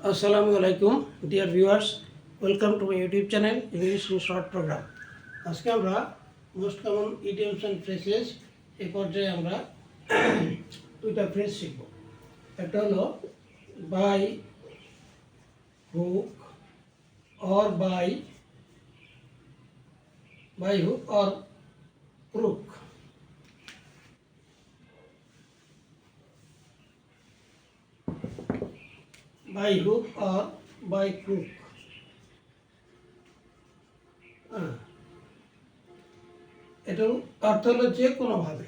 আসসালামু আলাইকুম dear viewers, welcome to my YouTube channel English in short program. আজকে আমরা most common idioms and phrases এই পর্যায়ে আমরা দুইটা ফ্রেজ শিখব। একটা হলো by hook or by hook or crook. By hook or by crook. এটার অর্থ হলো যে কোনোভাবে,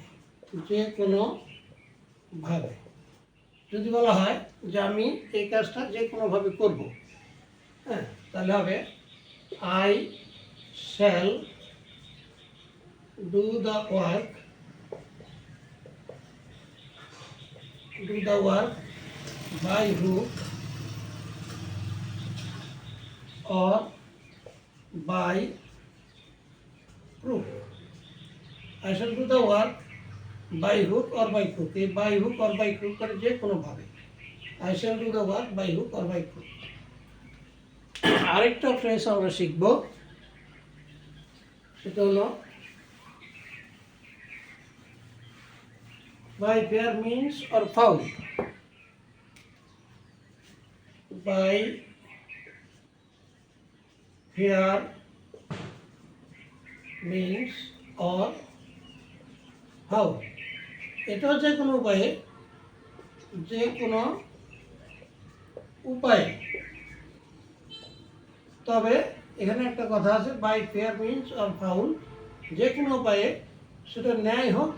যদি বলা হয় যে আমি এই কাজটা যে কোনোভাবে করব, তাহলে হবে I shall do the work by hook or by crook. I shall do the work by hook or by crook. এই by hook or by crook করে যে কোনো ভাবে I shall do the work by hook or by crook. আরেকটা phrase আমরা শিখব, সেটা হলো by fair means or foul. By fair means or foul. এটাও যে কোনো উপায়ে, তবে এখানে একটা কথা আছে, by fair means or foul, যে কোনো উপায়ে, সেটা ন্যায় হোক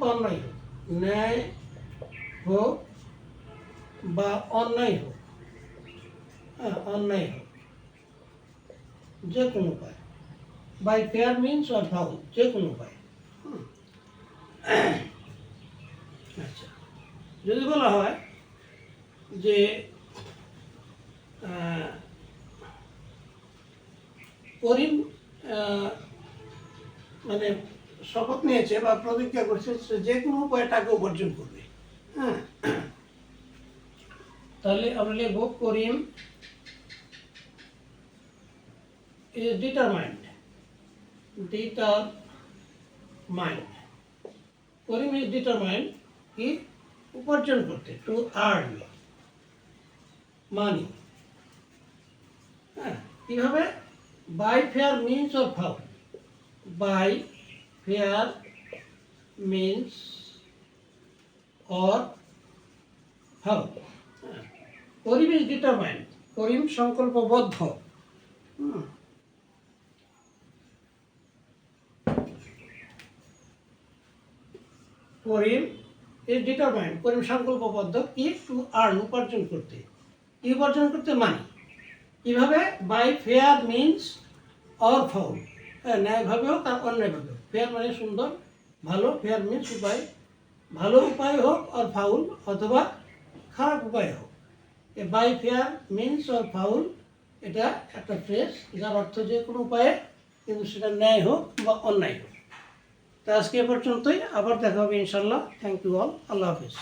বা অন্যায় হোক, অন্যায় হোক, যে কোনো উপায়, by fair means or foul, যে কোনো উপায়। আচ্ছা, যদি বলা হয় যে করিম মানে শপথ নিয়েছে বা প্রতিজ্ঞা করছে যে কোনো উপায়ে টাকা উপার্জন করবে, তাহলে আমরা লিখব করিম is determined. Karim is determined কি উপার্জন করতে, টু আর্ন মানি। কিভাবে? By fair means or foul. By fair means or foul. Karim is determined, Karim সংকল্পবদ্ধ। করিম ইজ ডিটারমাইন্ড, করিম সংকল্পবদ্ধ কি টু আর্ন উপার্জন করতে। কি উপার্জন করতে? মানি। কিভাবে? By fair means or foul, ন্যায়ভাবে হোক আর অন্যায়ভাবে হোক। ফেয়ার মানে সুন্দর, ভালো, ফেয়ার মিনস উপায়, ভালো উপায় হোক, আর ফাউল অথবা খারাপ উপায় হোক। By fair means or foul এটা একটা ফ্রেজ যার অর্থ যে কোনো উপায়ে, কিন্তু সেটা ন্যায় হোক বা অন্যায় হোক। তো আজকে এ পর্যন্তই, আবার দেখা হবে ইনশাল্লাহ। থ্যাংক ইউ অল, আল্লাহ হাফিজ।